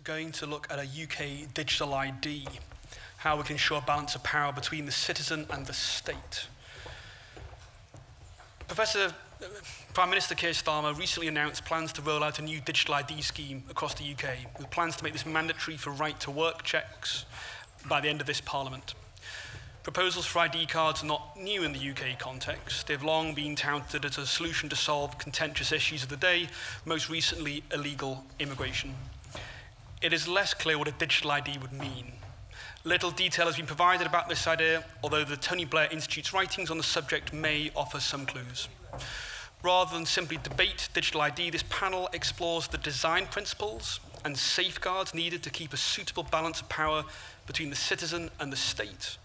going to look at a UK digital ID, how we can ensure a balance of power between the citizen and the state. Prime Minister Keir Starmer recently announced plans to roll out a new digital ID scheme across the UK, with plans to make this mandatory for right-to-work checks by the end of this Parliament. Proposals for ID cards are not new in the UK context. They've long been touted as a solution to solve contentious issues of the day, most recently illegal immigration. It is less clear what a digital ID would mean. Little detail has been provided about this idea, although the Tony Blair Institute's writings on the subject may offer some clues. Rather than simply debate digital ID, this panel explores the design principles and safeguards needed to keep a suitable balance of power between the citizen and the state,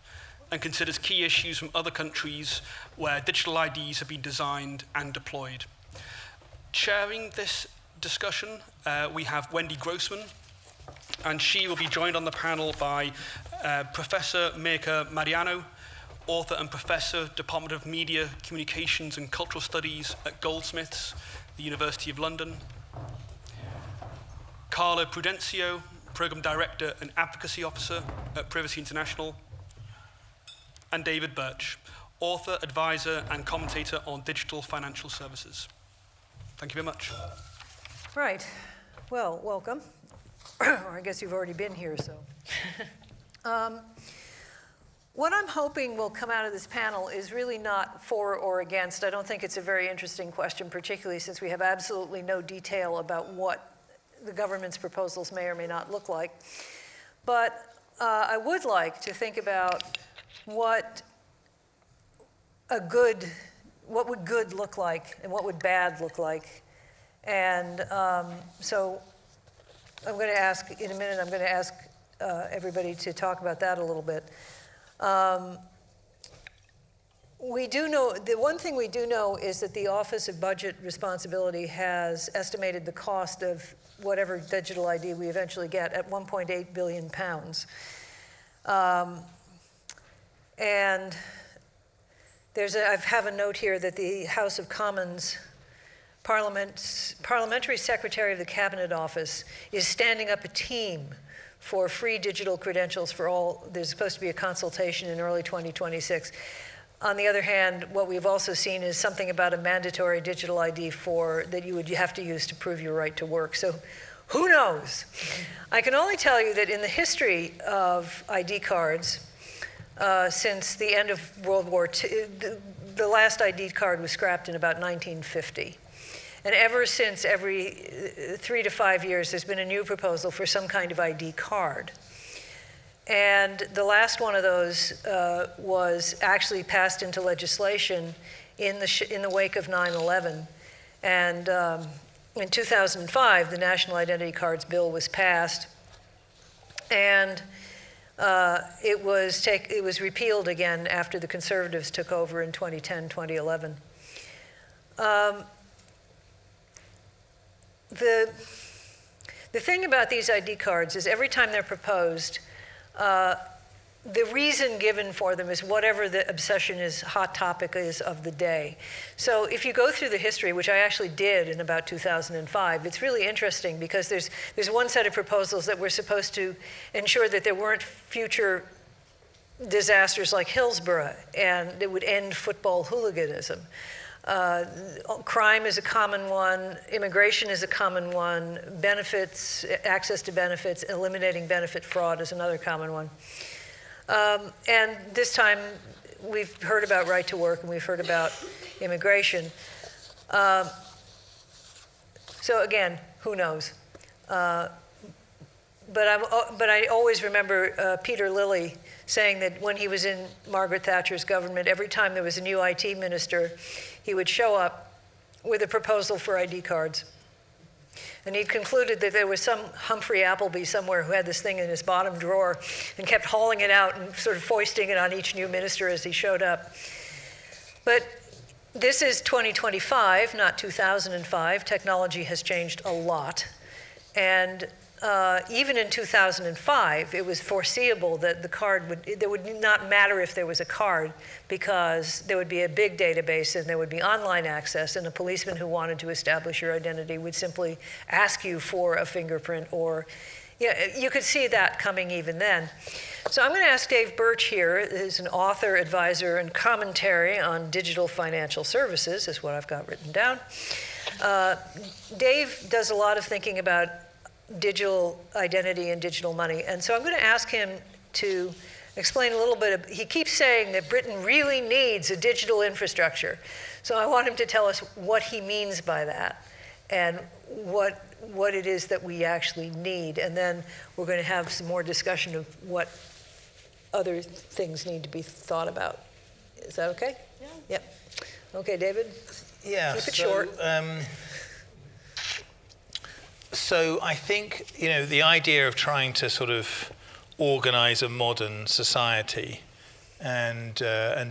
and considers key issues from other countries where digital IDs have been designed and deployed. Chairing this discussion, we have Wendy Grossman, and she will be joined on the panel by Professor Mirka Mariano, author and professor, Department of Media, Communications and Cultural Studies at Goldsmiths, the University of London. Carla Prudencio, Program Director and Advocacy Officer at Privacy International. And David Birch, author, advisor, and commentator on digital financial services. Thank you very much. Right. Well, welcome. Or I guess you've already been here, so. What I'm hoping will come out of this panel is really not for or against. I don't think it's a very interesting question, particularly since we have absolutely no detail about what the government's proposals may or may not look like. But I would like to think about what would good look like and what would bad look like. And so I'm going to ask, in a minute, I'm going to ask everybody to talk about that a little bit. We do know, the one thing we do know is that the Office of Budget Responsibility has estimated the cost of whatever digital ID we eventually get at £1.8 billion. And I have a note here that the House of Commons Parliamentary Secretary of the Cabinet Office is standing up a team for free digital credentials for all. There's supposed to be a consultation in early 2026. On the other hand, what we've also seen is something about a mandatory digital ID that you would have to use to prove your right to work. So who knows? I can only tell you that in the history of ID cards, since the end of World War II, the last ID card was scrapped in about 1950. And ever since, every 3 to 5 years, there's been a new proposal for some kind of ID card. And the last one of those was actually passed into legislation in the wake of 9/11. And in 2005, the National Identity Cards Bill was passed. And it was repealed again after the Conservatives took over in 2010, 2011. The thing about these ID cards is every time they're proposed, the reason given for them is whatever the hot topic is of the day. So if you go through the history, which I actually did in about 2005, it's really interesting because there's one set of proposals that were supposed to ensure that there weren't future disasters like Hillsborough, and it would end football hooliganism. Crime is a common one, immigration is a common one, benefits, access to benefits, eliminating benefit fraud is another common one. And this time, we've heard about right to work and we've heard about immigration. So again, who knows? But I always remember Peter Lilly saying that when he was in Margaret Thatcher's government, every time there was a new IT minister, he would show up with a proposal for ID cards. And he'd concluded that there was some Humphrey Appleby somewhere who had this thing in his bottom drawer and kept hauling it out and sort of foisting it on each new minister as he showed up. But this is 2025, not 2005. Technology has changed a lot. And even in 2005, it was foreseeable that there would not matter if there was a card, because there would be a big database and there would be online access, and a policeman who wanted to establish your identity would simply ask you for a fingerprint, or Yeah, you could see that coming even then. So I'm going to ask Dave Birch here, who's an author, advisor, and commentary on digital financial services, is what I've got written down. Dave does a lot of thinking about digital identity and digital money, and so I'm going to ask him to explain a little bit. He keeps saying that Britain really needs a digital infrastructure. So I want him to tell us what he means by that and what it is that we actually need. And then we're going to have some more discussion of what other things need to be thought about. Is that okay? Yeah. Yep. Okay, David? Yeah. Keep it short. So I think, the idea of trying to sort of organize a modern society and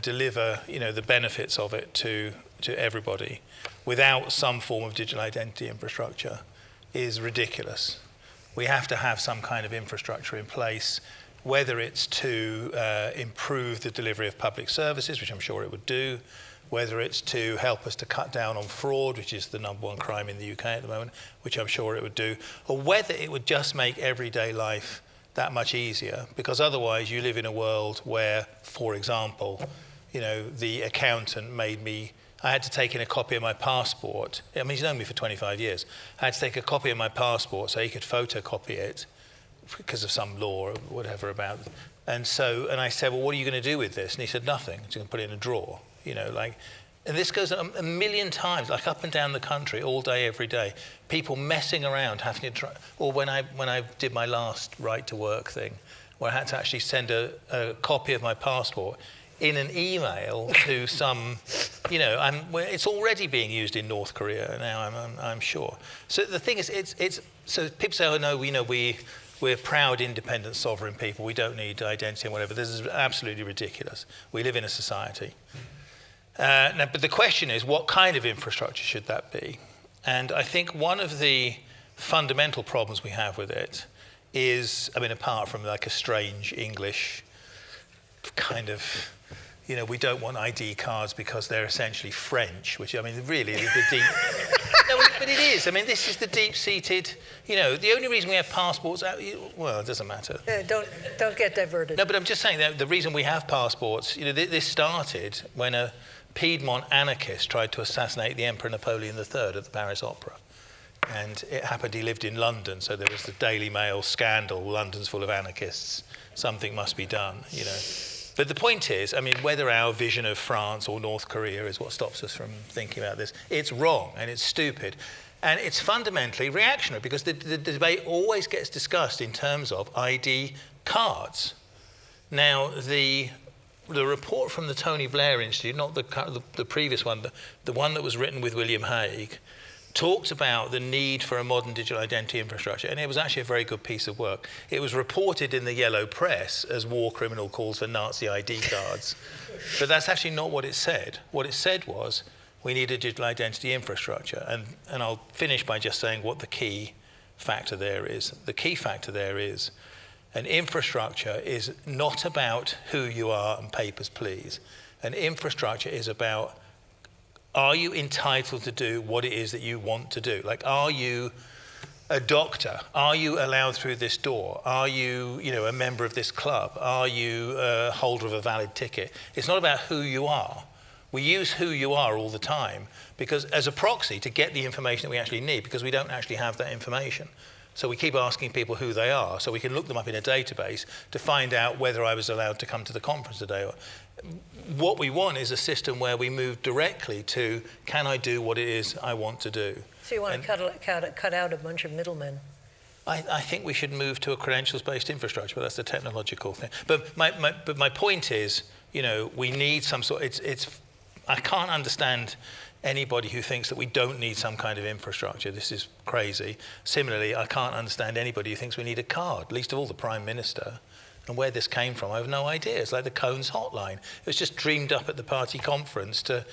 deliver, the benefits of it to everybody without some form of digital identity infrastructure is ridiculous. We have to have some kind of infrastructure in place, whether it's to improve the delivery of public services, which I'm sure it would do, whether it's to help us to cut down on fraud, which is the #1 crime in the UK at the moment, which I'm sure it would do, or whether it would just make everyday life that much easier, because otherwise you live in a world where, for example, the accountant I had to take in a copy of my passport. I mean, he's known me for 25 years. I had to take a copy of my passport so he could photocopy it because of some law or whatever about it. And I said, well, what are you going to do with this? And he said, nothing. He's going to put it in a drawer. And this goes a million times, like up and down the country, all day, every day. People messing around, having to try. Or when I did my last right to work thing, where I had to actually send a copy of my passport in an email to some, it's already being used in North Korea now, I'm sure. So the thing is, so people say, oh no, we're proud, independent, sovereign people. We don't need identity and whatever. This is absolutely ridiculous. We live in a society. But the question is, what kind of infrastructure should that be? And I think one of the fundamental problems we have with it is, apart from like a strange English kind of, we don't want ID cards because they're essentially French, which, really is the deep... No, but it is. This is the deep-seated, the only reason we have passports, well, it doesn't matter. Don't get diverted. No, but I'm just saying that the reason we have passports, this started when a Piedmont anarchist tried to assassinate the Emperor Napoleon III at the Paris Opera. And it happened he lived in London, so there was the Daily Mail scandal, London's full of anarchists, something must be done, But the point is, whether our vision of France or North Korea is what stops us from thinking about this, it's wrong and it's stupid. And it's fundamentally reactionary because the debate always gets discussed in terms of ID cards. Now, the report from the Tony Blair Institute, not the previous one, the one that was written with William Hague, talked about the need for a modern digital identity infrastructure, and it was actually a very good piece of work. It was reported in the yellow press as war criminal calls for Nazi ID cards, but that's actually not what it said. What it said was, we need a digital identity infrastructure, and I'll finish by just saying what the key factor there is. The key factor there is, an infrastructure is not about who you are and papers, please. An infrastructure is about, are you entitled to do what it is that you want to do? Like, are you a doctor? Are you allowed through this door? Are you, a member of this club? Are you a holder of a valid ticket? It's not about who you are. We use who you are all the time because as a proxy to get the information that we actually need, because we don't actually have that information. So we keep asking people who they are so we can look them up in a database to find out whether I was allowed to come to the conference today. What we want is a system where we move directly to, can I do what it is I want to do? So you want to cut out a bunch of middlemen? I think we should move to a credentials-based infrastructure, but that's the technological thing. But my point is, we need some sort. I can't understand anybody who thinks that we don't need some kind of infrastructure. This is crazy. Similarly, I can't understand anybody who thinks we need a card, least of all the Prime Minister. And where this came from, I have no idea. It's like the Cones hotline. It was just dreamed up at the party conference to,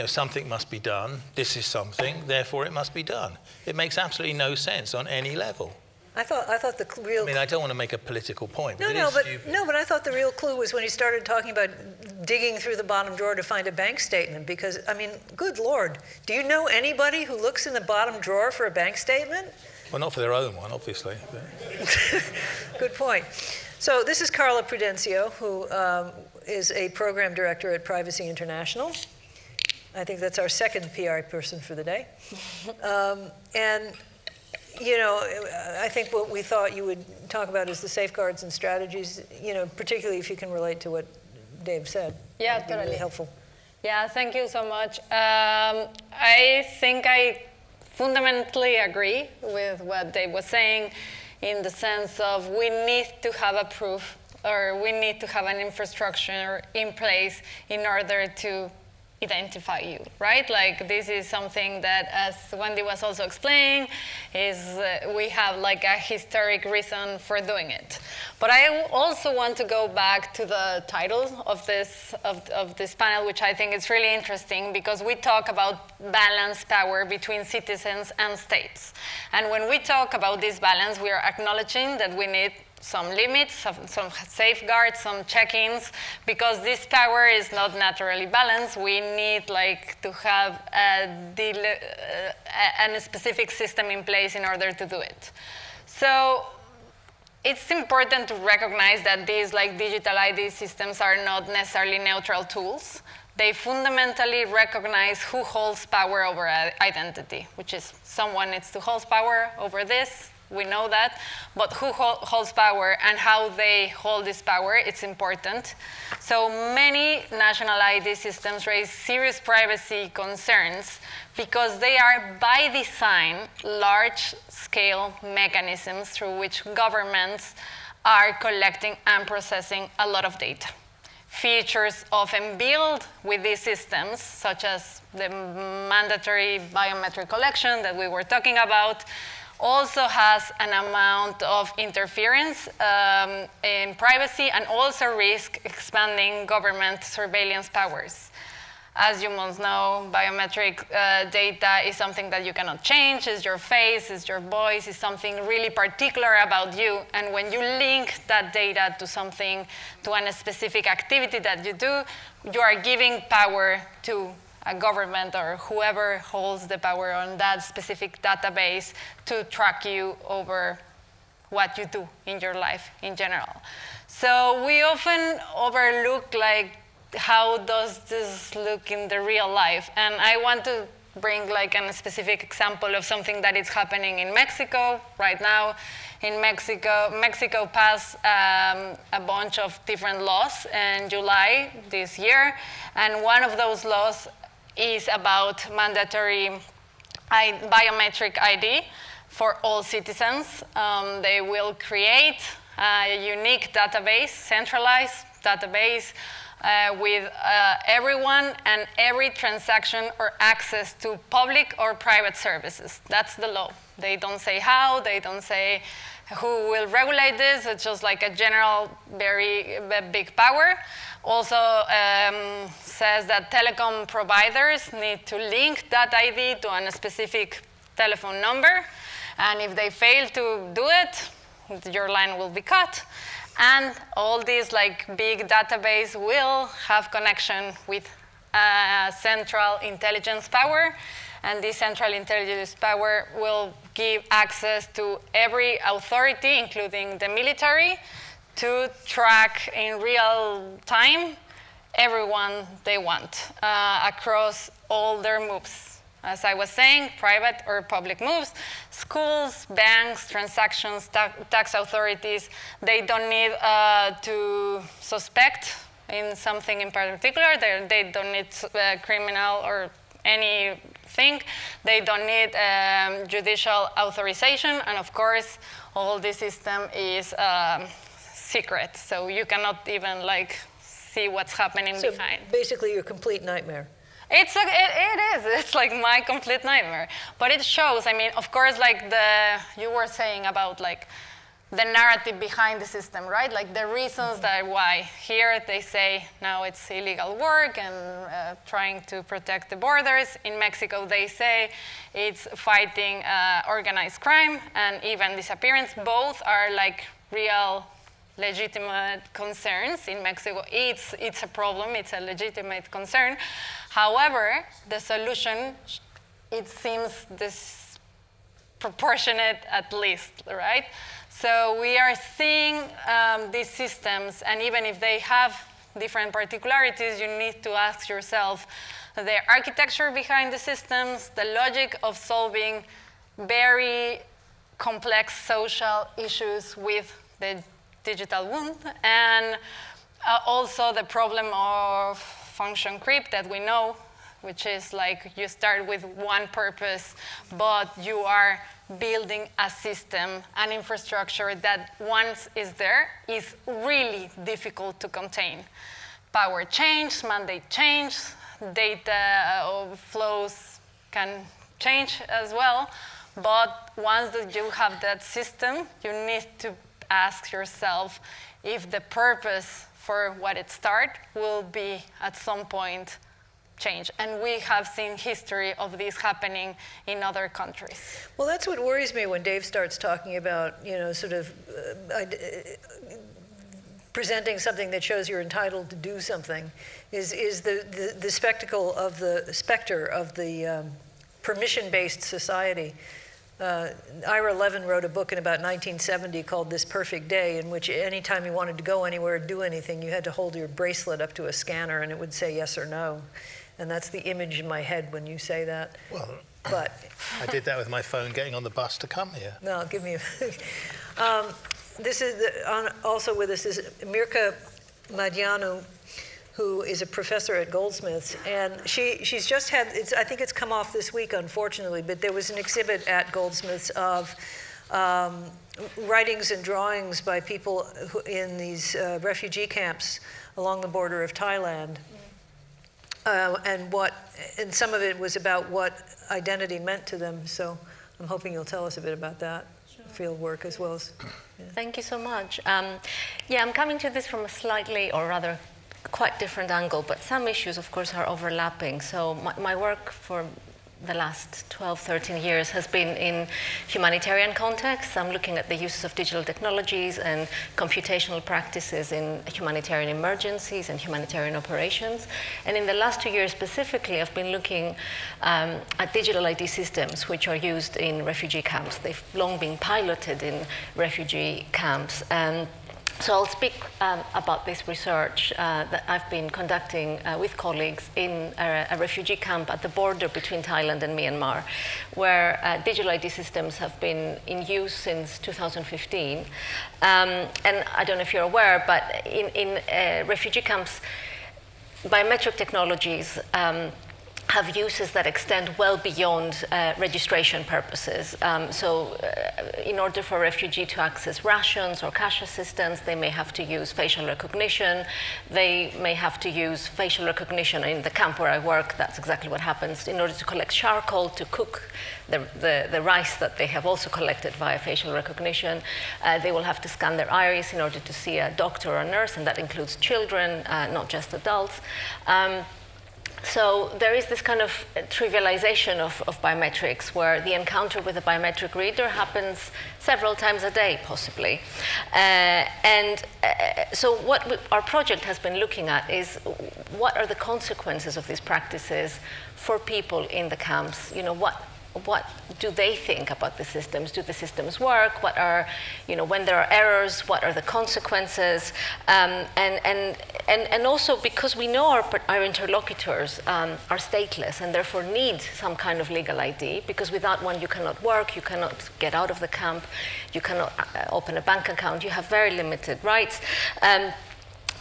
something must be done. This is something, therefore it must be done. It makes absolutely no sense on any level. I thought the real... I don't want to make a political point. But I thought the real clue was when he started talking about digging through the bottom drawer to find a bank statement. Because, good Lord, do you know anybody who looks in the bottom drawer for a bank statement? Well, not for their own one, obviously. But. Good point. So this is Carla Prudencio, who is a program director at Privacy International. I think that's our second PR person for the day. And, you know, I think what we thought you would talk about is the safeguards and strategies, you know, particularly if you can relate to what Dave said. Yeah, totally. Really helpful. Yeah, thank you so much. I think I fundamentally agree with what Dave was saying in the sense of we need to have a proof, or we need to have an infrastructure in place in order to identify you, right? Like this is something that, as Wendy was also explaining, is we have like a historic reason for doing it. But I also want to go back to the title of this panel, which I think is really interesting because we talk about balanced power between citizens and states. And when we talk about this balance, we are acknowledging that we need some limits, some safeguards, some check-ins, because this power is not naturally balanced. We need like to have a specific system in place in order to do it. So it's important to recognize that these like digital ID systems are not necessarily neutral tools. They fundamentally recognize who holds power over identity, which is someone needs to hold power over this. We know that, but who holds power and how they hold this power, it's important. So many national ID systems raise serious privacy concerns because they are, by design, large-scale mechanisms through which governments are collecting and processing a lot of data. Features often built with these systems, such as the mandatory biometric collection that we were talking about, also has an amount of interference in privacy and also risk expanding government surveillance powers. As you must know, biometric data is something that you cannot change. It's your face, it's your voice, it's something really particular about you. And when you link that data to something, to a specific activity that you do, you are giving power to a government or whoever holds the power on that specific database to track you over what you do in your life in general. So we often overlook like how does this look in the real life? And I want to bring like a specific example of something that is happening in Mexico right now. In Mexico passed a bunch of different laws in July this year, and one of those laws is about mandatory biometric ID for all citizens. They will create a unique database, centralized database, with everyone and every transaction or access to public or private services. That's the law. They don't say how, they don't say who will regulate this. It's just like a general, very big power. Also says that telecom providers need to link that ID to a specific telephone number. And if they fail to do it, your line will be cut. And all these like big database will have connection with central intelligence power. And this central intelligence power will give access to every authority, including the military, to track in real time everyone they want across all their moves. As I was saying, private or public moves, schools, banks, transactions, tax authorities, they don't need to suspect in something in particular. They don't need criminal or anything. They don't need judicial authorization. And of course, all this system is secret. So you cannot even like see what's happening behind. Basically, your complete nightmare. It is. It's like my complete nightmare. But it shows, I mean, of course, like you were saying about like the narrative behind the system, right? Like the reasons that why. Here they say now it's illegal work and trying to protect the borders. In Mexico, they say it's fighting organized crime and even disappearance. Both are like real legitimate concerns. In Mexico, it's a problem, it's a legitimate concern. However, the solution, it seems this proportionate at least, right? So we are seeing these systems, and even if they have different particularities, you need to ask yourself the architecture behind the systems, the logic of solving very complex social issues with the digital wound, and also the problem of function creep that we know, which is like you start with one purpose, but you are building a system, an infrastructure that once is there is really difficult to contain. Power change, mandate change, data flows can change as well, but once that you have that system, you need to ask yourself if the purpose for what it started will be at some point change. And we have seen history of this happening in other countries. Well, that's what worries me when Dave starts talking about, sort of presenting something that shows you're entitled to do something, is the spectacle of the specter of the permission-based society. Ira Levin wrote a book in about 1970 called This Perfect Day, in which anytime you wanted to go anywhere or do anything, you had to hold your bracelet up to a scanner and it would say yes or no. And that's the image in my head when you say that. Well, but I did that with my phone getting on the bus to come here. No, give me a... this is also with us is Mirka Madianu, who is a professor at Goldsmiths, and she's just had, I think it's come off this week, unfortunately, but there was an exhibit at Goldsmiths of writings and drawings by people in these refugee camps along the border of Thailand. And some of it was about what identity meant to them. So I'm hoping you'll tell us a bit about that field work as well as. Yeah. Thank you so much. I'm coming to this from a slightly, or rather, quite different angle, but some issues, of course, are overlapping. So my work for the last 12, 13 years has been in humanitarian contexts. I'm looking at the uses of digital technologies and computational practices in humanitarian emergencies and humanitarian operations. And in the last 2 years specifically, I've been looking at digital ID systems which are used in refugee camps. They've long been piloted in refugee camps. So I'll speak about this research that I've been conducting with colleagues in a refugee camp at the border between Thailand and Myanmar, where digital ID systems have been in use since 2015. And I don't know if you're aware, but in refugee camps, biometric technologies have uses that extend well beyond registration purposes. In order for a refugee to access rations or cash assistance, they may have to use facial recognition. They may have to use facial recognition in the camp where I work. That's exactly what happens. In order to collect charcoal to cook the rice that they have also collected via facial recognition, they will have to scan their iris in order to see a doctor or a nurse, and that includes children, not just adults. So there is this kind of trivialization of biometrics, where the encounter with a biometric reader happens several times a day, possibly. So what our project has been looking at is what are the consequences of these practices for people in the camps? What do they think about the systems? Do the systems work? What are, when there are errors, what are the consequences? And also because we know our interlocutors are stateless and therefore need some kind of legal ID, because without one you cannot work, you cannot get out of the camp, you cannot open a bank account, you have very limited rights.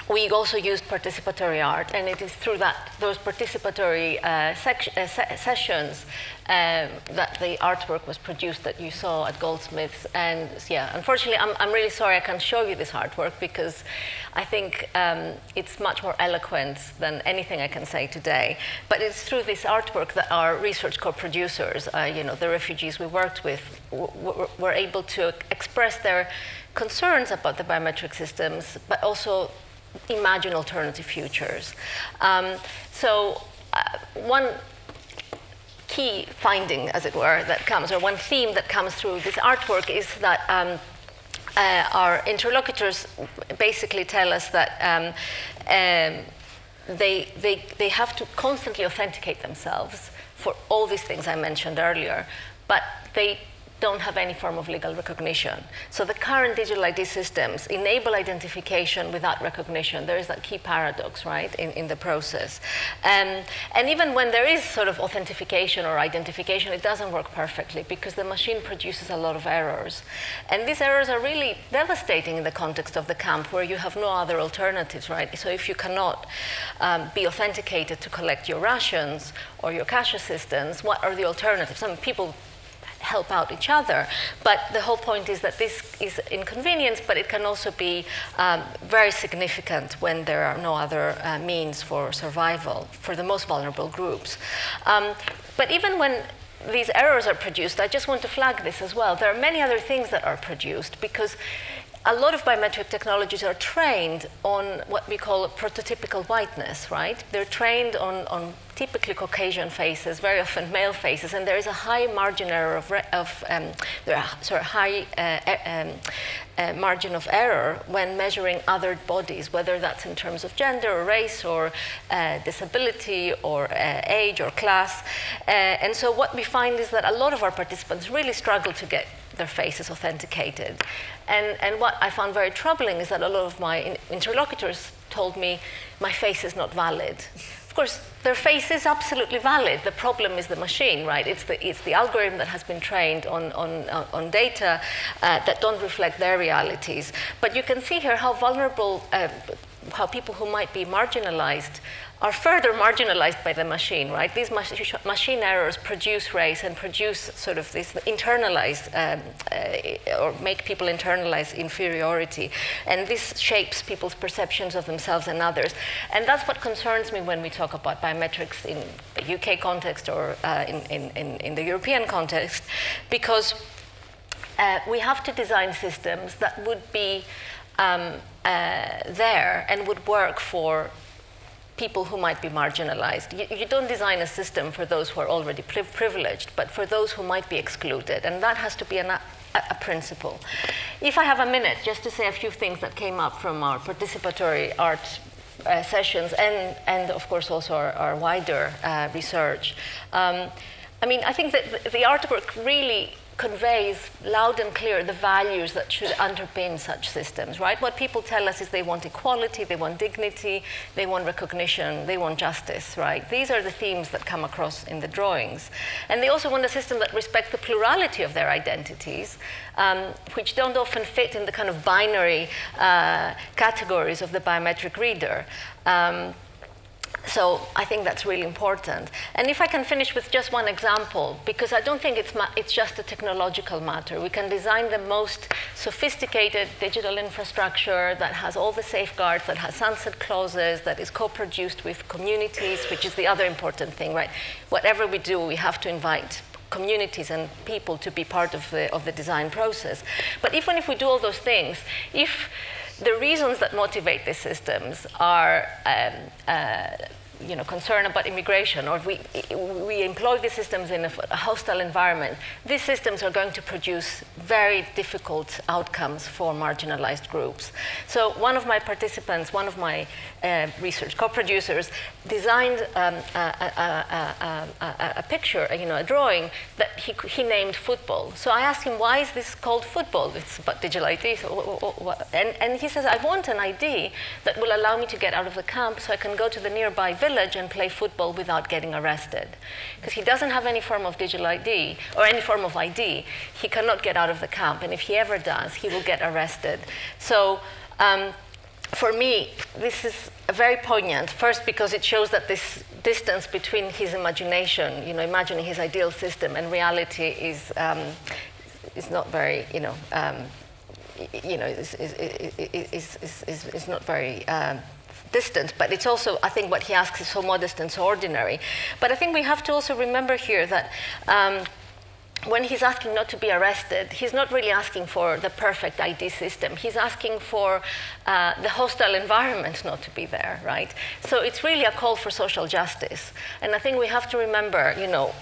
We also used participatory art, and it is through those participatory sessions that the artwork was produced that you saw at Goldsmiths. And yeah, unfortunately, I'm really sorry I can't show you this artwork, because I think it's much more eloquent than anything I can say today. But it's through this artwork that our research co-producers, the refugees we worked with, were able to express their concerns about the biometric systems, but also imagine alternative futures. One key finding, as it were, that comes, or one theme that comes through this artwork is that our interlocutors basically tell us that they have to constantly authenticate themselves for all these things I mentioned earlier, but they don't have any form of legal recognition. So the current digital ID systems enable identification without recognition. There is that key paradox, right, in the process. And even when there is sort of authentication or identification, it doesn't work perfectly because the machine produces a lot of errors. And these errors are really devastating in the context of the camp where you have no other alternatives, right? So if you cannot be authenticated to collect your rations or your cash assistance, what are the alternatives? Some people help out each other. But the whole point is that this is inconvenience, but it can also be very significant when there are no other means for survival for the most vulnerable groups. But even when these errors are produced, I just want to flag this as well. There are many other things that are produced because a lot of biometric technologies are trained on what we call prototypical whiteness, right? They're trained on typically Caucasian faces, very often male faces, and there is a high margin error margin of error when measuring other bodies, whether that's in terms of gender or race or disability or age or class. And so what we find is that a lot of our participants really struggle to get their faces authenticated. And what I found very troubling is that a lot of my interlocutors told me, my face is not valid. Of course, their face is absolutely valid. The problem is the machine, right? It's the algorithm that has been trained on data that don't reflect their realities. But you can see here how vulnerable, how people who might be marginalized are further marginalized by the machine, right? These machine errors produce race and produce sort of this internalized, or make people internalize inferiority. And this shapes people's perceptions of themselves and others. And that's what concerns me when we talk about biometrics in the UK context or in the European context, because we have to design systems that would be there and would work for people who might be marginalized. You don't design a system for those who are already privileged, but for those who might be excluded, and that has to be a principle. If I have a minute, just to say a few things that came up from our participatory art sessions and of course also our wider research. I mean, I think that the artwork really conveys loud and clear the values that should underpin such systems, right? What people tell us is they want equality, they want dignity, they want recognition, they want justice, right? These are the themes that come across in the drawings. And they also want a system that respects the plurality of their identities, which don't often fit in the kind of binary categories of the biometric reader. So I think that's really important. And if I can finish with just one example, because I don't think it's just a technological matter. We can design the most sophisticated digital infrastructure that has all the safeguards, that has sunset clauses, that is co-produced with communities, which is the other important thing, right? Whatever we do, we have to invite communities and people to be part of the design process. But even if we do all those things, if the reasons that motivate these systems are concern about immigration, or we employ these systems in a hostile environment, these systems are going to produce very difficult outcomes for marginalized groups. So one of my participants, one of my research co-producers, designed a picture, a drawing that he named football. So I asked him, why is this called football? It's about digital ID. So, and he says, I want an ID that will allow me to get out of the camp so I can go to the nearby village and play football without getting arrested. Because he doesn't have any form of digital ID or any form of ID. He cannot get out of the camp, and if he ever does, he will get arrested. So for me, this is very poignant. First, because it shows that this distance between his imagination, imagining his ideal system, and reality is not very, is not very distant, but it's also, I think what he asks is so modest and so ordinary. But I think we have to also remember here that when he's asking not to be arrested, he's not really asking for the perfect ID system. He's asking for the hostile environment not to be there, right? So it's really a call for social justice. And I think we have to remember,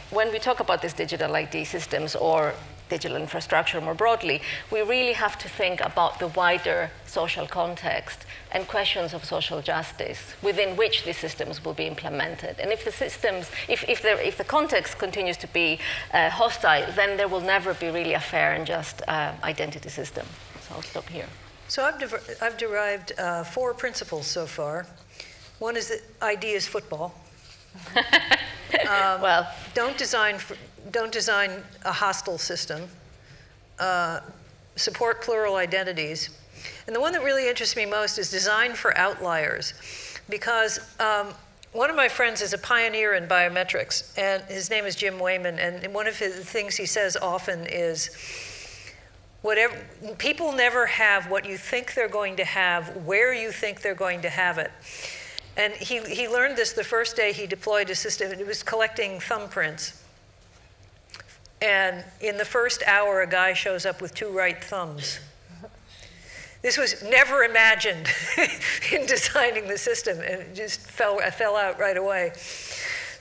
when we talk about these digital ID systems or digital infrastructure more broadly, we really have to think about the wider social context and questions of social justice within which these systems will be implemented. And if the systems, if the context continues to be hostile, then there will never be really a fair and just identity system. So I'll stop here. So I've derived 4 principles so far. One is that ID is football. Well, don't design a hostile system. Support plural identities. And the one that really interests me most is design for outliers, because one of my friends is a pioneer in biometrics, and his name is Jim Wayman, and one of the things he says often is, whatever, people never have what you think they're going to have, where you think they're going to have it. And he learned this the first day he deployed a system. It was collecting thumbprints. And in the first hour, a guy shows up with 2 right thumbs. This was never imagined in designing the system, and it just fell out right away.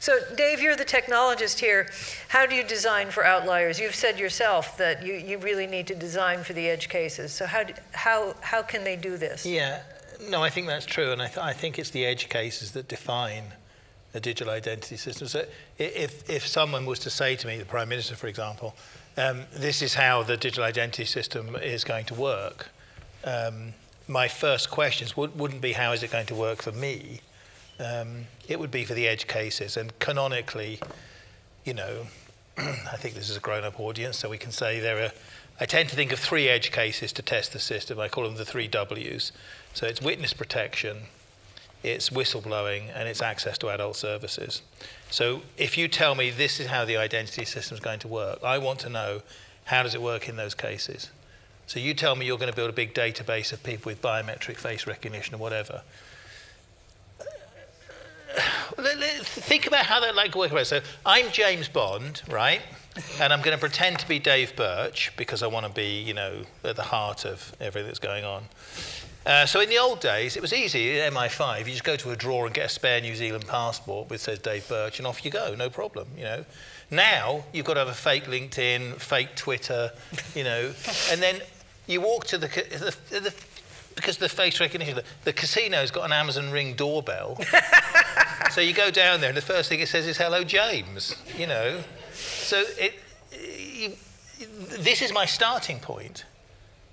So Dave, you're the technologist here. How do you design for outliers? You've said yourself that you really need to design for the edge cases. So how can they do this? Yeah, no, I think that's true, and I think it's the edge cases that define a digital identity system. So if someone was to say to me, the Prime Minister, for example, this is how the digital identity system is going to work, my first questions wouldn't be how is it going to work for me. It would be for the edge cases, and canonically, you know, I think this is a grown-up audience, so we can say I tend to think of 3 edge cases to test the system. I call them the 3 Ws. So it's witness protection, it's whistleblowing, and it's access to adult services. So if you tell me this is how the identity system is going to work, I want to know how does it work in those cases. So you tell me you're going to build a big database of people with biometric face recognition or whatever. Think about how that like works. So I'm James Bond, right? And I'm going to pretend to be Dave Birch because I want to be, you know, at the heart of everything that's going on. So in the old days, it was easy. At MI5, you just go to a drawer and get a spare New Zealand passport which says Dave Birch, and off you go, no problem, you know. Now, you've got to have a fake LinkedIn, fake Twitter, you know, and then you walk to because the face recognition, the casino's got an Amazon Ring doorbell. So you go down there, and the first thing it says is, hello, James, you know. So this is my starting point.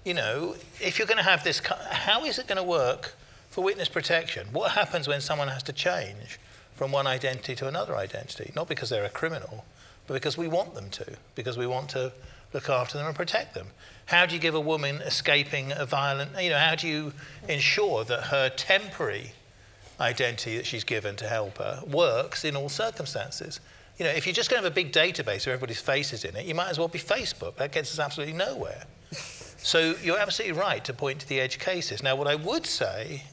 You know, if you're going to have this, how is it going to work for witness protection? What happens when someone has to change from one identity to another identity? Not because they're a criminal, but because we want them to, because we want to look after them and protect them. How do you give a woman escaping a violent, you know, how do you ensure that her temporary identity that she's given to help her works in all circumstances? You know, if you're just going to have a big database of everybody's faces in it, you might as well be Facebook. That gets us absolutely nowhere. So you're absolutely right to point to the edge cases. Now, what I would say,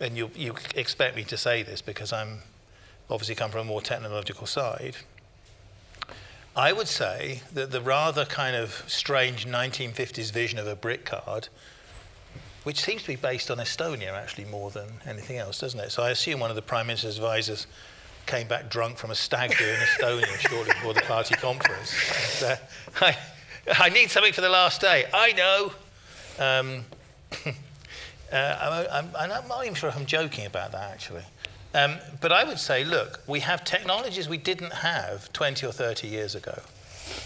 and you expect me to say this because I'm obviously come from a more technological side, I would say that the rather kind of strange 1950s vision of a brick card, which seems to be based on Estonia actually more than anything else, doesn't it? So I assume one of the Prime Minister's advisors came back drunk from a stag do in Estonia shortly before the party conference. And, I need something for the last day. I know. I'm not even sure if I'm joking about that, actually. But I would say, look, we have technologies we didn't have 20 or 30 years ago.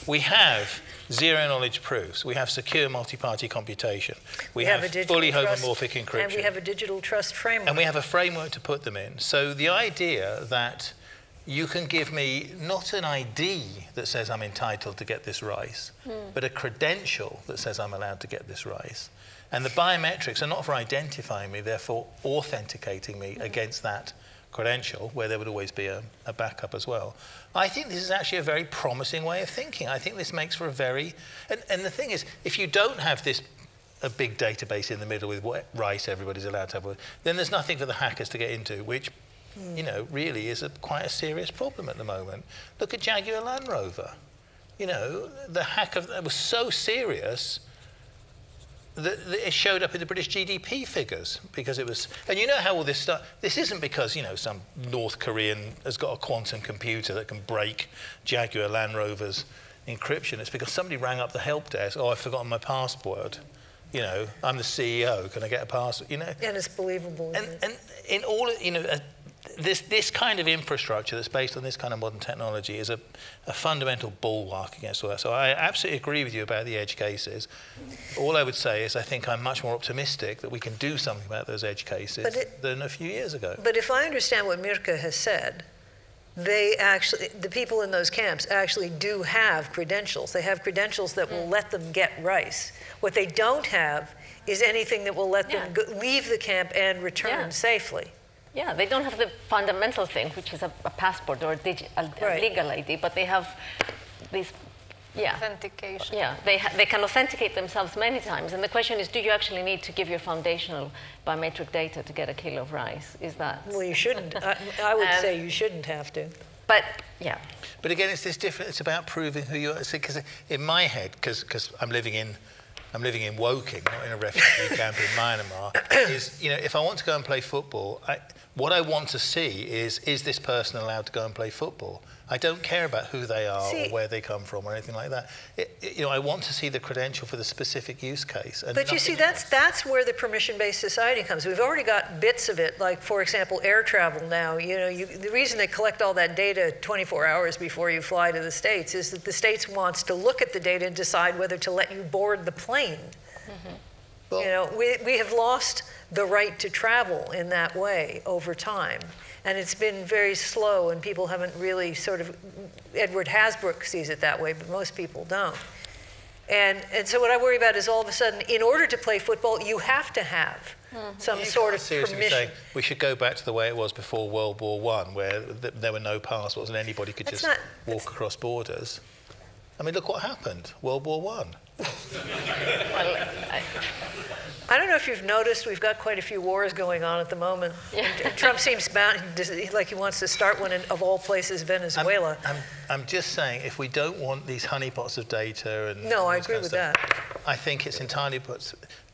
We have zero-knowledge proofs. We have secure multi-party computation. We have fully homomorphic encryption. And we have a digital trust framework. And we have a framework to put them in. So the idea that you can give me not an ID that says I'm entitled to get this rice, but a credential that says I'm allowed to get this rice. And the biometrics are not for identifying me, they're for authenticating me against that credential, where there would always be a backup as well. I think this is actually a very promising way of thinking. I think this makes for a very... And the thing is, if you don't have a big database in the middle with what rice everybody's allowed to have, then there's nothing for the hackers to get into, which you know, really is quite a serious problem at the moment. Look at Jaguar Land Rover. You know, the hack of that was so serious that it showed up in the British GDP figures because it was. And you know how all this stuff. This isn't because you know some North Korean has got a quantum computer that can break Jaguar Land Rover's encryption, it's because somebody rang up the help desk, oh, I've forgotten my password. You know, I'm the CEO, can I get a password? You know? And it's believable. And in all, you know, this kind of infrastructure that's based on this kind of modern technology is a fundamental bulwark against all that. So I absolutely agree with you about the edge cases. All I would say is I think I'm much more optimistic that we can do something about those edge cases than a few years ago. But if I understand what Mirka has said, the people in those camps actually do have credentials. They have credentials that will let them get rice. What they don't have is anything that will let them leave the camp and return safely. Yeah, they don't have the fundamental thing, which is a passport or a legal ID, but they have this, authentication. Yeah, they can authenticate themselves many times. And the question is, do you actually need to give your foundational biometric data to get a kilo of rice? Is that? Well, you shouldn't. I would say you shouldn't have to. But, yeah. But again, it's this different, it's about proving who you are. Because in my head, because I'm living in Woking, not in a refugee camp in Myanmar, is, you know, if I want to go and play football, what I want to see is this person allowed to go and play football? I don't care about who they are or where they come from or anything like that. You know, I want to see the credential for the specific use case. And but you see, that's where the permission-based society comes. We've already got bits of it, like, for example, air travel now. You know, the reason they collect all that data 24 hours before you fly to the States is that the States wants to look at the data and decide whether to let you board the plane. Mm-hmm. Well, you know, we have lost the right to travel in that way over time. And it's been very slow, and people haven't really Edward Hasbrook sees it that way, but most people don't. And so what I worry about is all of a sudden, in order to play football, you have to have some sort of permission. Say we should go back to the way it was before World War I, where there were no passports and anybody could just walk across borders. I mean, look what happened, World War I. Well, I don't know if you've noticed, we've got quite a few wars going on at the moment. Yeah. And Trump seems like he wants to start one in, of all places, Venezuela. I'm just saying, if we don't want these honeypots of data and... No, I agree with that. I think it's entirely...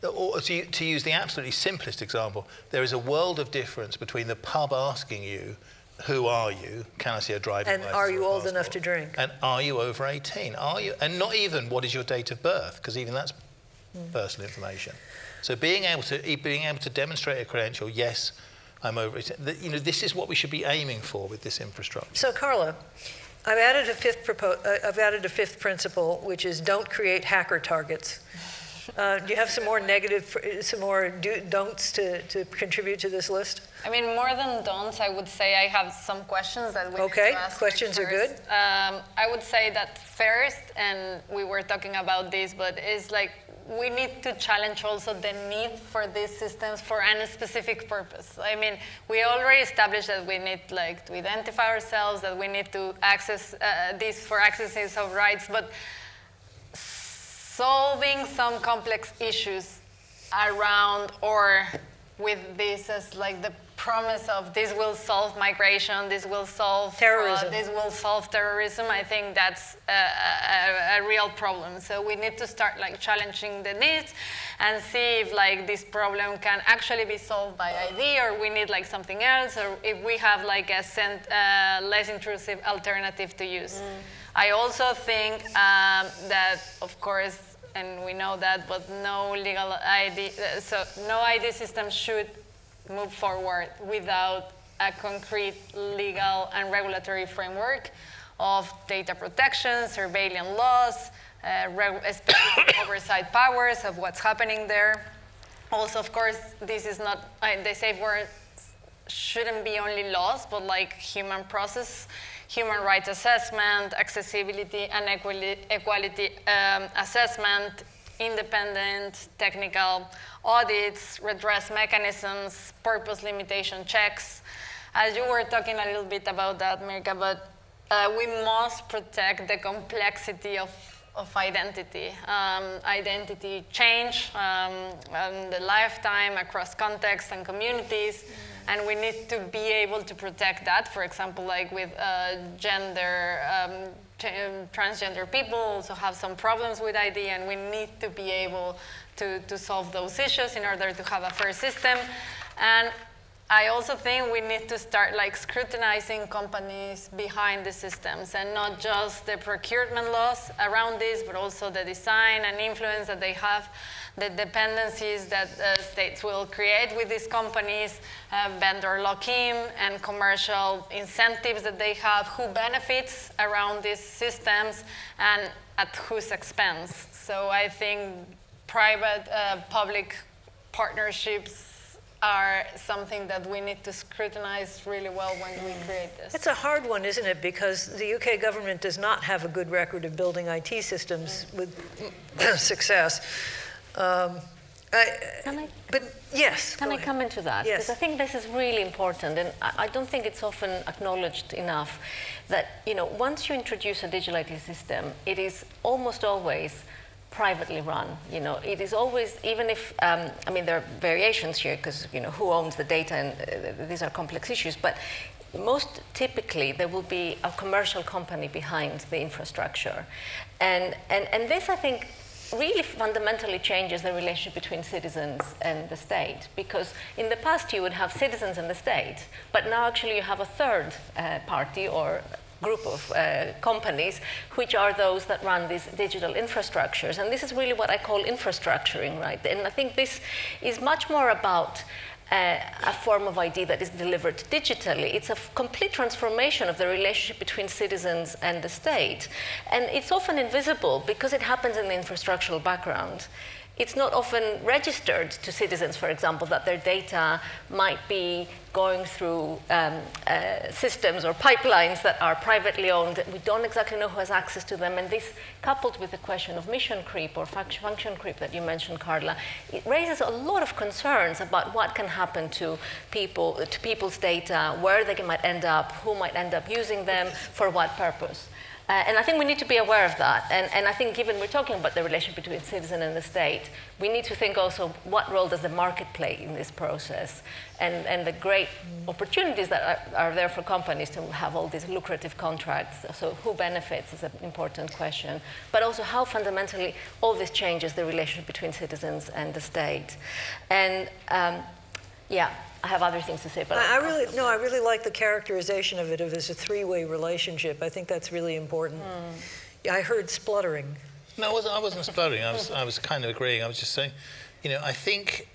Or to use the absolutely simplest example, there is a world of difference between the pub asking you, who are you? Can I see a driving license? And are you old enough to drink? And are you over 18? Are you? And not even what is your date of birth, because even that's personal information. So being able to demonstrate a credential, yes, I'm over it. You know, this is what we should be aiming for with this infrastructure. So Carla, I've added a fifth principle, which is don't create hacker targets. Do you have some more don'ts to contribute to this list? I mean, more than don'ts, I would say I have some questions that we need to ask. Okay, questions are good. I would say that first, and we were talking about this, but it's like we need to challenge also the need for these systems for any specific purpose. I mean, we already established that we need like to identify ourselves, that we need to access these for accesses of rights, but solving some complex issues around or with this as like the promise of this will solve migration, this will solve terrorism, this will solve terrorism, I think that's a real problem. So we need to start like challenging the needs and see if like this problem can actually be solved by ID, or we need like something else, or if we have like a less intrusive alternative to use. I also think that, of course, and we know that, but no legal ID, so no ID system should move forward without a concrete legal and regulatory framework of data protection, surveillance laws, specific oversight powers of what's happening there. Also, of course, this is not, the safe words shouldn't be only laws, but like human process, human rights assessment, accessibility and equality assessment, independent technical audits, redress mechanisms, purpose limitation checks. As you were talking a little bit about that, Mirka, but we must protect the complexity of identity. Identity change, the lifetime across contexts and communities, and we need to be able to protect that. For example, like with gender, transgender people also have some problems with ID, and we need to be able to solve those issues in order to have a fair system. And I also think we need to start like scrutinizing companies behind the systems, and not just the procurement laws around this, but also the design and influence that they have, the dependencies that states will create with these companies, vendor lock-in and commercial incentives that they have, who benefits around these systems and at whose expense. So I think private-public partnerships are something that we need to scrutinize really well when we create this. It's a hard one, isn't it? Because the UK government does not have a good record of building IT systems with success. But yes. Can I come into that? Yes. Because I think this is really important, and I don't think it's often acknowledged enough that, you know, once you introduce a digital IT system, it is almost always privately run. You know, it is always, even if, I mean, there are variations here because, you know, who owns the data, and these are complex issues, but most typically there will be a commercial company behind the infrastructure. And this, I think, really fundamentally changes the relationship between citizens and the state, because in the past you would have citizens and the state, but now actually you have a third party or group of companies, which are those that run these digital infrastructures. And this is really what I call infrastructuring, right? And I think this is much more about a form of ID that is delivered digitally. It's a complete transformation of the relationship between citizens and the state. And it's often invisible because it happens in the infrastructural background. It's not often registered to citizens, for example, that their data might be going through systems or pipelines that are privately owned. We don't exactly know who has access to them. And this, coupled with the question of mission creep or function creep that you mentioned, Carla, it raises a lot of concerns about what can happen to people's data, where they might end up, who might end up using them, for what purpose. And I think we need to be aware of that. And I think, given we're talking about the relationship between citizen and the state, we need to think also what role does the market play in this process, and the great opportunities that are there for companies to have all these lucrative contracts. So who benefits is an important question, but also how fundamentally all this changes the relationship between citizens and the state. And yeah. I have other things to say, but I really like the characterization of it as a three-way relationship. I think that's really important. I heard spluttering. No, I wasn't spluttering. I was kind of agreeing. I was just saying, you know, I think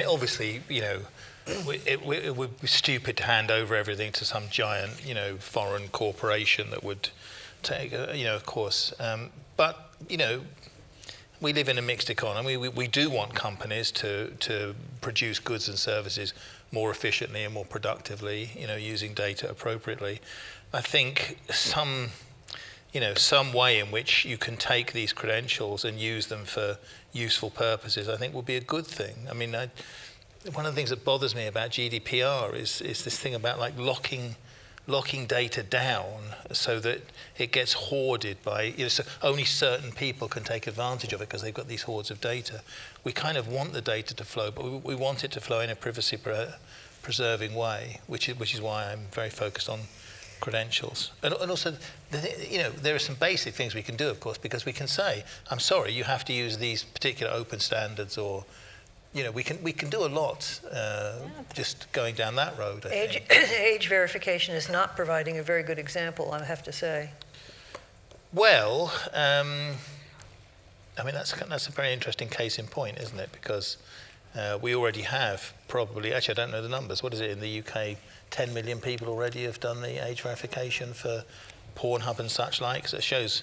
obviously, you know, it would be stupid to hand over everything to some giant, you know, foreign corporation that would take, you know, of course. But, you know, we live in a mixed economy. We do want companies to produce goods and services more efficiently and more productively, you know, using data appropriately. I think some way in which you can take these credentials and use them for useful purposes, I think would be a good thing. I mean, one of the things that bothers me about GDPR is this thing about like locking data down so that it gets hoarded by, you know, so only certain people can take advantage of it because they've got these hoards of data. We kind of want the data to flow, but we want it to flow in a privacy preserving way, which is why I'm very focused on credentials. And also, you know, there are some basic things we can do, of course, because we can say, I'm sorry, you have to use these particular open standards, or, you know, we can do a lot just going down that road. I think. Age verification is not providing a very good example, I have to say. Well, I mean, that's a very interesting case in point, isn't it? Because we already have probably, actually I don't know the numbers, what is it in the UK, 10 million people already have done the age verification for Pornhub and such like, so it shows.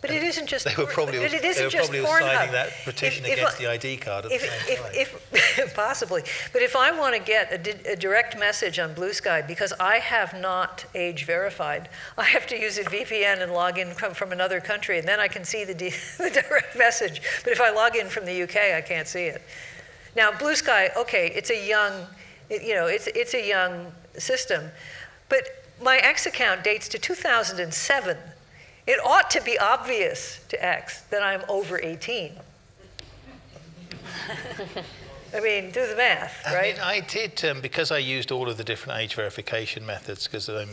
But it isn't just. They were probably signing that petition against the ID card at the same time. Possibly. But if I want to get a direct message on Blue Sky, because I have not age verified, I have to use a VPN and log in from another country, and then I can see the direct message. But if I log in from the UK, I can't see it. Now, Blue Sky, okay, it's a young, it's a young system, but my X account dates to 2007. It ought to be obvious to X that I'm over 18. I mean, do the math, right? I mean, I did, because I used all of the different age verification methods, because I'm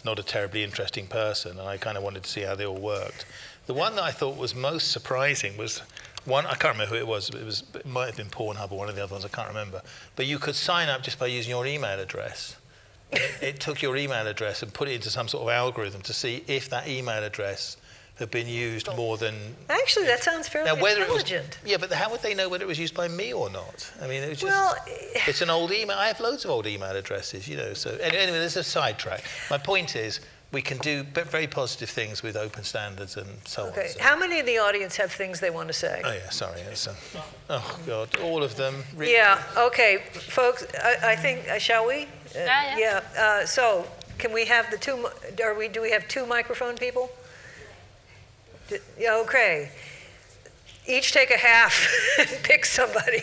not a terribly interesting person, and I kind of wanted to see how they all worked. The one that I thought was most surprising was one, I can't remember who it was, but it might have been Pornhub or one of the other ones, I can't remember. But you could sign up just by using your email address. It took your email address and put it into some sort of algorithm to see if that email address had been used more than... Actually, that sounds fairly intelligent. Yeah, but how would they know whether it was used by me or not? I mean, it was just... Well, it's an old email. I have loads of old email addresses, you know. So anyway, there's a sidetrack. My point is, we can do very positive things with open standards and so on. okay. So. How many in the audience have things they want to say? Oh, yeah, sorry. Oh, God, all of them. Really. Yeah, okay, folks, I think, shall we? Yeah. So, can we have the two, do we have two microphone people? Yeah, okay. Each take a half and pick somebody.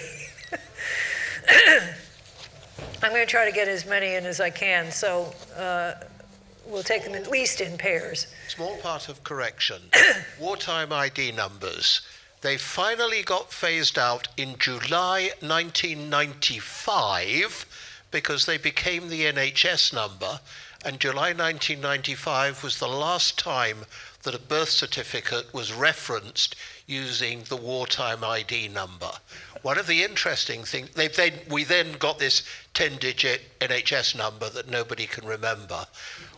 I'm going to try to get as many in as I can, so we'll take them at least in pairs. Small part of correction. Wartime ID numbers. They finally got phased out in July 1995 because they became the NHS number, and July 1995 was the last time that a birth certificate was referenced using the wartime ID number. One of the interesting things, we then got this 10-digit NHS number that nobody can remember.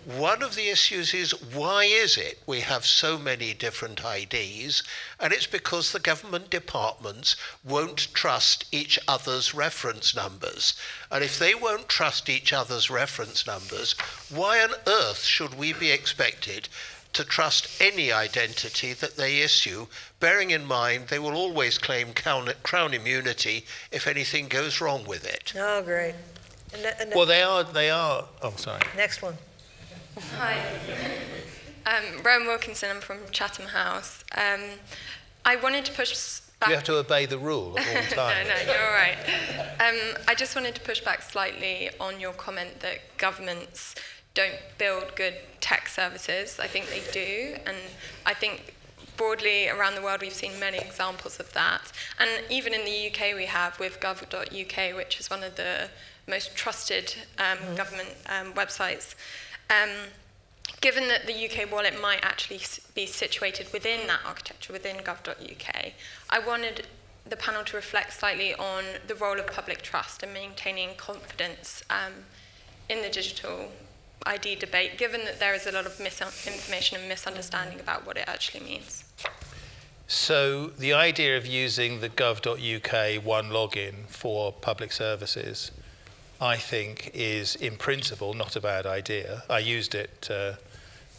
One of the issues is, why is it we have so many different IDs? And it's because the government departments won't trust each other's reference numbers. And if they won't trust each other's reference numbers, why on earth should we be expected to trust any identity that they issue, bearing in mind they will always claim crown immunity if anything goes wrong with it? Oh, great. Well, they are, oh, sorry. Next one. Hi. Rowan Wilkinson, I'm from Chatham House. I wanted to push back... You have to obey the rule at all times. No, you're all right. I just wanted to push back slightly on your comment that governments don't build good tech services. I think they do, and I think broadly around the world we've seen many examples of that. And even in the UK we have with gov.uk, which is one of the most trusted government websites. Given that the UK wallet might actually be situated within that architecture, within gov.uk, I wanted the panel to reflect slightly on the role of public trust and maintaining confidence in the digital ID debate, given that there is a lot of misinformation and misunderstanding about what it actually means. So the idea of using the gov.uk one login for public services, I think, is in principle not a bad idea. I used it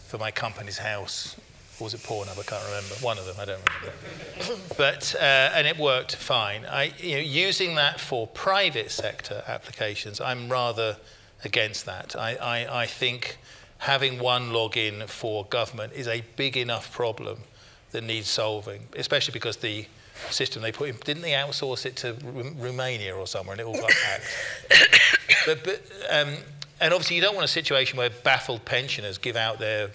for my company's house. Or was it Pornhub? I can't remember. One of them, I don't remember. But and it worked fine. Using that for private sector applications, I'm rather against that. I think having one login for government is a big enough problem that needs solving, especially because the system they put in, didn't they outsource it to Romania or somewhere, and it all got hacked? And obviously you don't want a situation where baffled pensioners give out their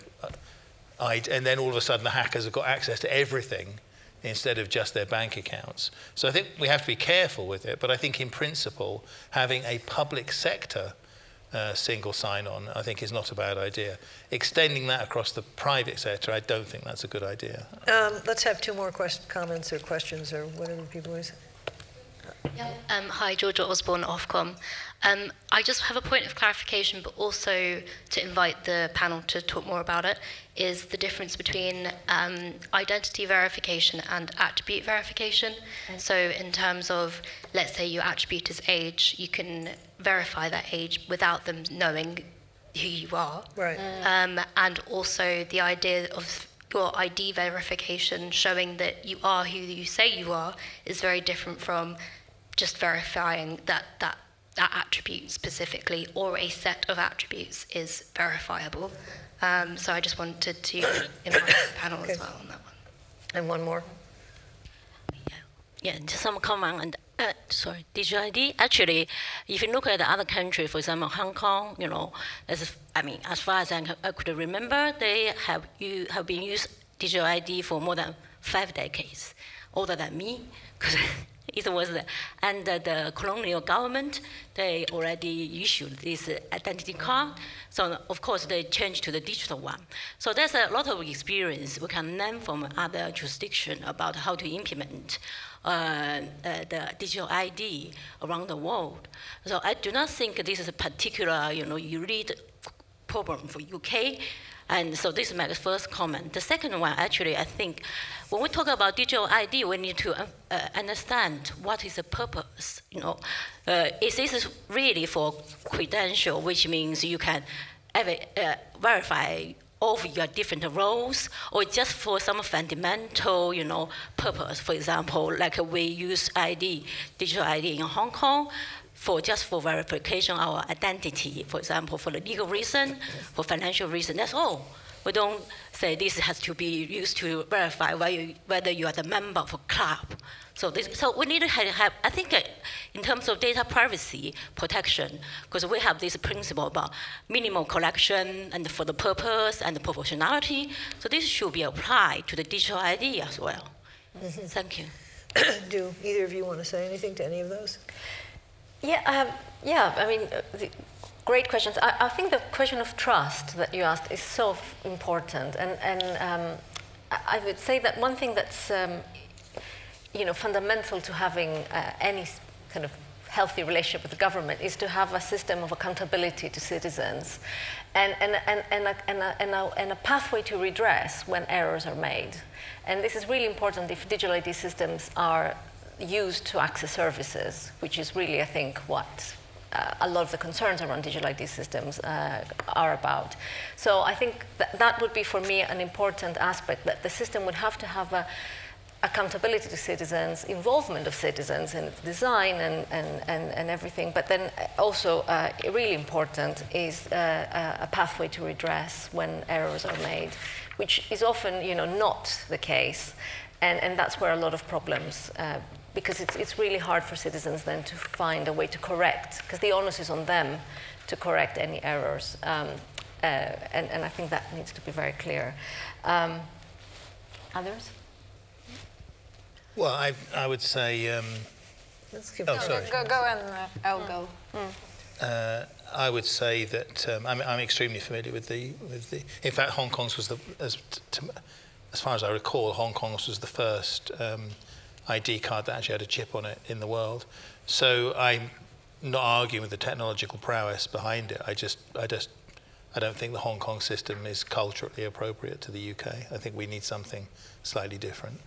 and then all of a sudden the hackers have got access to everything instead of just their bank accounts. So I think we have to be careful with it, but I think in principle having a public sector single sign-on, I think, is not a bad idea. Extending that across the private sector, I don't think that's a good idea. Let's have two more comments or questions or whatever people say. Hi, Georgia Osborne, Ofcom. I just have a point of clarification, but also to invite the panel to talk more about it, is the difference between identity verification and attribute verification. So in terms of, let's say your attribute is age, you can verify that age without them knowing who you are. Right. And also the idea of your ID verification showing that you are who you say you are is very different from just verifying that attribute specifically or a set of attributes is verifiable. So I just wanted to invite the panel as well on that one. And one more. Yeah, just some comment on digital ID. Actually, if you look at the other country, for example, Hong Kong, as far as I could remember, they have been using digital ID for more than 5 decades, older than me, because It was under the colonial government, they already issued this identity card. So of course they changed to the digital one. So there's a lot of experience we can learn from other jurisdictions about how to implement the digital ID around the world. So I do not think this is a particular, you read problem for UK. And so this is my first comment. The second one, actually, I think when we talk about digital ID, we need to understand what is the purpose. Is this really for credential, which means you can verify all of your different roles, or just for some fundamental, purpose? For example, like we use digital ID in Hong Kong, just for verification of our identity, for example, for the legal reason, for financial reason, that's all. We don't say this has to be used to verify whether you are the member of a club. So we need to have, I think, in terms of data privacy protection, because we have this principle about minimal collection and for the purpose and the proportionality. So this should be applied to the digital ID as well. Mm-hmm. Thank you. Do either of you want to say anything to any of those? Great questions. I think the question of trust that you asked is so important, and I would say that one thing that's fundamental to having any kind of healthy relationship with the government is to have a system of accountability to citizens, and a pathway to redress when errors are made. And this is really important if digital ID systems are used to access services, which is really, I think, what a lot of the concerns around digital ID systems are about. So I think that would be, for me, an important aspect, that the system would have to have accountability to citizens, involvement of citizens in its design and everything, but then also really important is a pathway to redress when errors are made, which is often not the case, and that's where a lot of problems because it's really hard for citizens then to find a way to correct, because the onus is on them to correct any errors. And I think that needs to be very clear. Others? Well, I would say... Let's keep sorry. Go and I'll go. I would say that I'm extremely familiar with the. In fact, Hong Kong's was as far as I recall, Hong Kong's was the first ID card that actually had a chip on it in the world. So I'm not arguing with the technological prowess behind it. I don't think the Hong Kong system is culturally appropriate to the UK. I think we need something slightly different.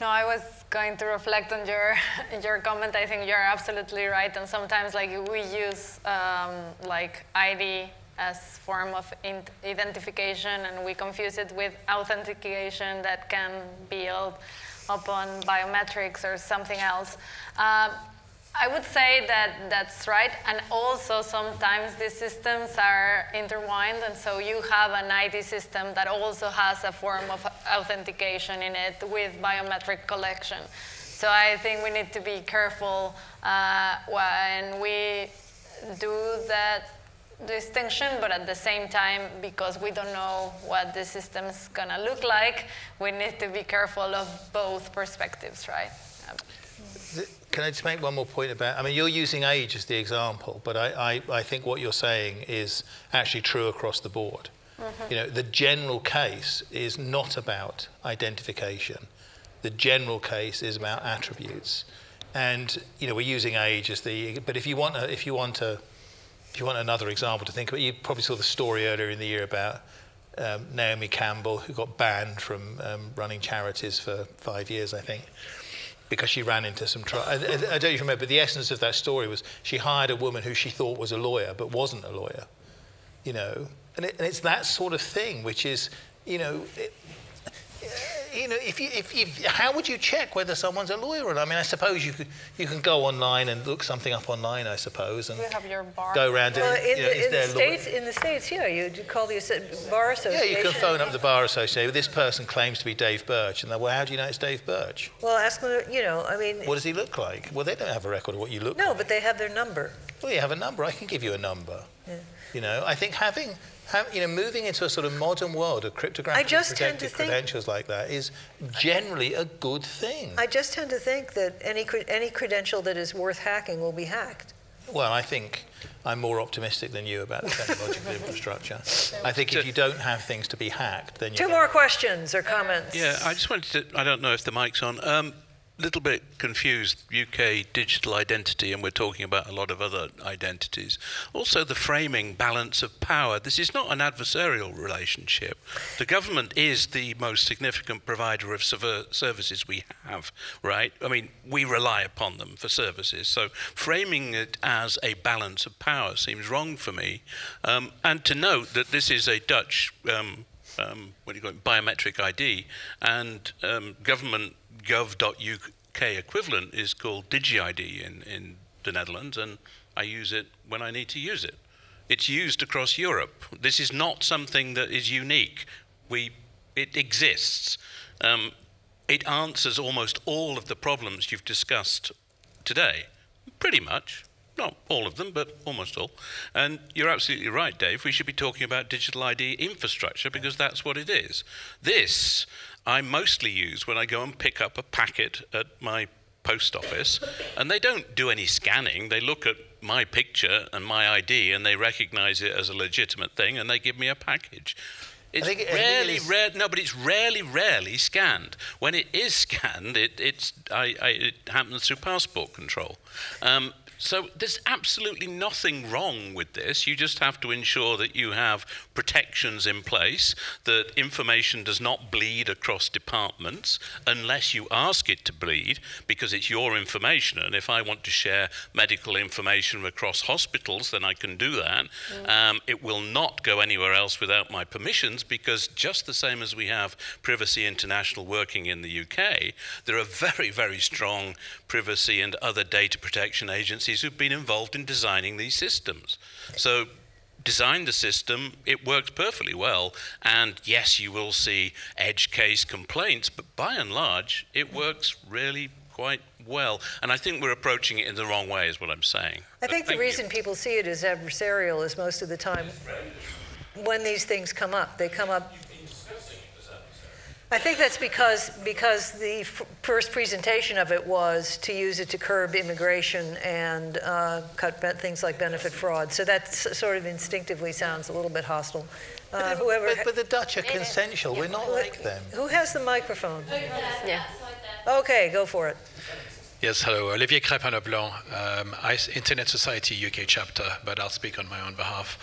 No, I was going to reflect on your comment. I think you're absolutely right. And sometimes, we use ID as form of identification, and we confuse it with authentication that can build upon biometrics or something else. I would say that that's right, and also sometimes these systems are intertwined, and so you have an ID system that also has a form of authentication in it with biometric collection. So I think we need to be careful when we do that distinction, but at the same time, because we don't know what the system's gonna look like, we need to be careful of both perspectives, right? Can I just make one more point about, you're using age as the example, but I think what you're saying is actually true across the board. Mm-hmm. The general case is not about identification. The general case is about attributes. And, we're using age as but if you want another example to think about, you probably saw the story earlier in the year about Naomi Campbell, who got banned from running charities for 5 years, I think, because she ran into some trouble. I don't even remember, but the essence of that story was she hired a woman who she thought was a lawyer, but wasn't a lawyer, And it's that sort of thing, which is, how would you check whether someone's a lawyer or not? I suppose you can go online and look something up online, I suppose, and you have your bar. go around well, it. In the States, yeah, you call the bar association. Yeah, you can phone up the bar association. This person claims to be Dave Birch, and well, how do you know it's Dave Birch? Well, ask them. What does he look like? Well, they don't have a record of what you look like. No, but they have their number. Well, you have a number. I can give you a number. Yeah. You know, I think moving into a sort of modern world of cryptographically protected credentials like that is generally a good thing. I just tend to think that any credential that is worth hacking will be hacked. Well, I think I'm more optimistic than you about the technological infrastructure. I think if you don't have things to be hacked, then you... Two more questions or comments. Yeah, I just wanted to, I don't know if the mic's on, little bit confused, UK digital identity, and we're talking about a lot of other identities. Also the framing balance of power. This is not an adversarial relationship. The government is the most significant provider of services we have, right? I mean, we rely upon them for services. So framing it as a balance of power seems wrong for me. And to note that this is a Dutch biometric ID, and government gov.uk equivalent is called DigiID in the Netherlands, and I use it when I need to use it. It's used across Europe. This is not something that is unique. It exists. It answers almost all of the problems you've discussed today, pretty much. Not all of them, but almost all. And you're absolutely right, Dave. We should be talking about digital ID infrastructure because that's what it is. This I mostly use when I go and pick up a packet at my post office, and they don't do any scanning. They look at my picture and my ID, and they recognize it as a legitimate thing, and they give me a package. It's rarely scanned. When it is scanned, it happens through passport control. So there's absolutely nothing wrong with this. You just have to ensure that you have protections in place, that information does not bleed across departments unless you ask it to bleed, because it's your information. And if I want to share medical information across hospitals, then I can do that. It will not go anywhere else without my permissions, because just the same as we have Privacy International working in the UK, there are very, very strong privacy and other data protection agencies who've been involved in designing these systems. So design the system, it works perfectly well, and yes, you will see edge case complaints, but by and large, it works really quite well. And I think we're approaching it in the wrong way, is what I'm saying. I think the reason people see it as adversarial is most of the time when these things come up, they come up. I think that's because the first presentation of it was to use it to curb immigration and cut things like benefit fraud. So that sort of instinctively sounds a little bit hostile. But the Dutch are consensual. We're not like them. Who has the microphone? Yeah. Okay, go for it. Yes, hello. Olivier Crépin-Leblanc, Internet Society UK chapter, but I'll speak on my own behalf.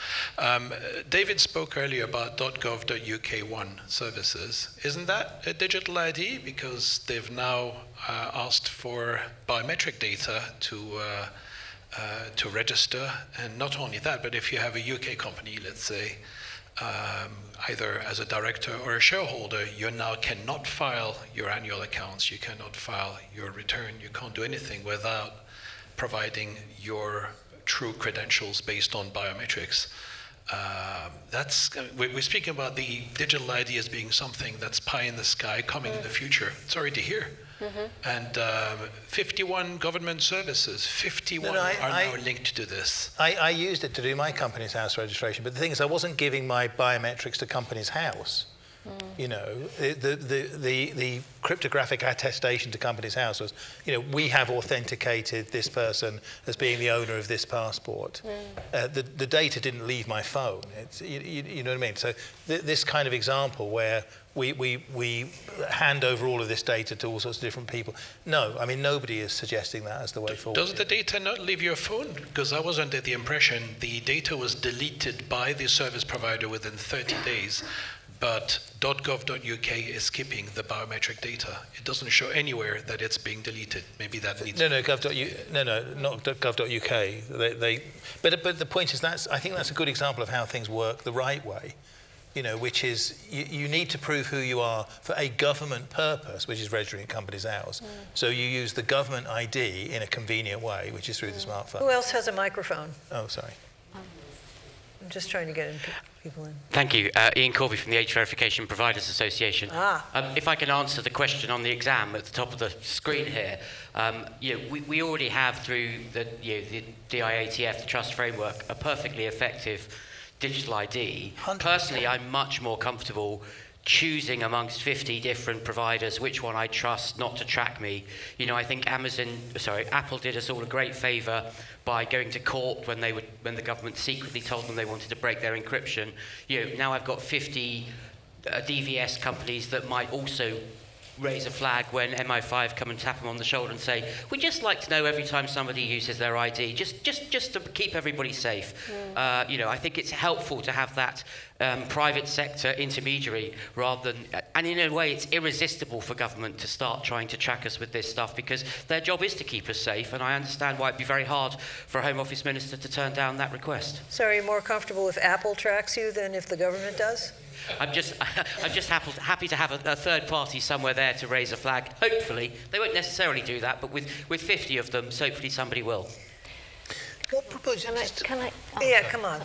David spoke earlier about .gov.uk1 services. Isn't that a digital ID? Because they've now asked for biometric data to register. And not only that, but if you have a UK company, let's say, either as a director or a shareholder, you now cannot file your annual accounts, you cannot file your return, you can't do anything without providing your true credentials based on biometrics. We're speaking about the digital ID as being something that's pie in the sky coming in the future. It's already here. And 51 government services, 51 are now linked to this. I used it to do my company's house registration, but the thing is I wasn't giving my biometrics to company's house. You know, the cryptographic attestation to company's house was, you know, we have authenticated this person as being the owner of this passport. The data didn't leave my phone. It's, you know what I mean? So this kind of example where we hand over all of this data to all sorts of different people. No, I mean, nobody is suggesting that as the way forward. Does the data not leave your phone? Because I was under the impression the data was deleted by the service provider within 30 days. But .gov.uk is keeping the biometric data. It doesn't show anywhere that it's being deleted. Maybe that needs. No, not .gov.uk. But the point is I think that's a good example of how things work the right way. You know, which is you need to prove who you are for a government purpose, which is registering a company's house. So you use the government ID in a convenient way, which is through the smartphone. Who else has a microphone? Oh, sorry. I'm just trying to get people in. Thank you. Ian Corby from the Age Verification Providers Association. If I can answer the question on the exam at the top of the screen here, we already have through the DIATF, the Trust Framework, a perfectly effective digital ID. 100%. Personally, I'm much more comfortable choosing amongst 50 different providers which one I trust not to track me. I think Apple did us all a great favour by going to court when the government secretly told them they wanted to break their encryption. Now I've got 50 DVS companies that might also raise a flag when MI5 come and tap them on the shoulder and say, we'd just like to know every time somebody uses their ID, just to keep everybody safe. I think it's helpful to have that private sector intermediary rather than, and in a way it's irresistible for government to start trying to track us with this stuff because their job is to keep us safe, and I understand why it'd be very hard for a Home Office Minister to turn down that request. So are you more comfortable if Apple tracks you than if the government does? I'm just happy to have a third party somewhere there to raise a flag. Hopefully, they won't necessarily do that, but with 50 of them, hopefully somebody will. What proposal? Yeah, come on.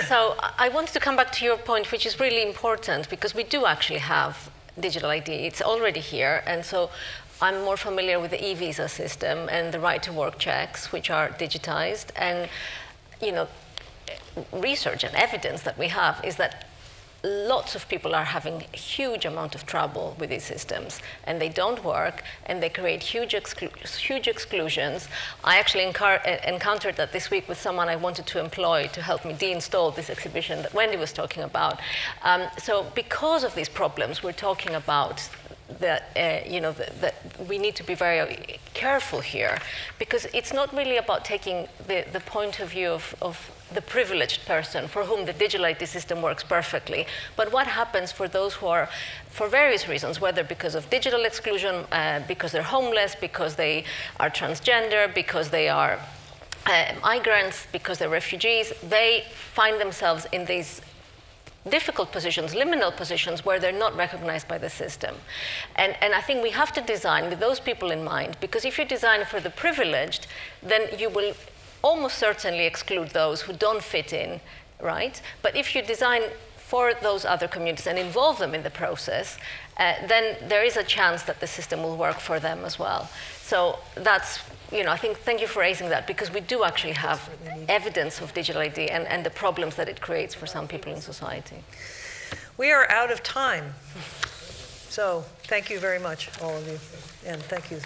So I wanted to come back to your point, which is really important, because we do actually have digital ID. It's already here, and so I'm more familiar with the e-visa system and the right-to-work checks, which are digitized. And, research and evidence that we have is that lots of people are having a huge amount of trouble with these systems, and they don't work, and they create huge exclusions. I actually encountered that this week with someone I wanted to employ to help me deinstall this exhibition that Wendy was talking about. So because of these problems, we're talking about that we need to be very careful here, because it's not really about taking the point of view of the privileged person for whom the digital ID system works perfectly, but what happens for those who are, for various reasons, whether because of digital exclusion, because they're homeless, because they are transgender, because they are migrants, because they're refugees, they find themselves in these difficult positions, liminal positions, where they're not recognized by the system. And I think we have to design with those people in mind, because if you design for the privileged, then you will almost certainly exclude those who don't fit in, right? But if you design for those other communities and involve them in the process, then there is a chance that the system will work for them as well. So that's, I think, thank you for raising that, because we do actually have evidence of digital ID and the problems that it creates for some people in society. We are out of time. So thank you very much, all of you, and thank you.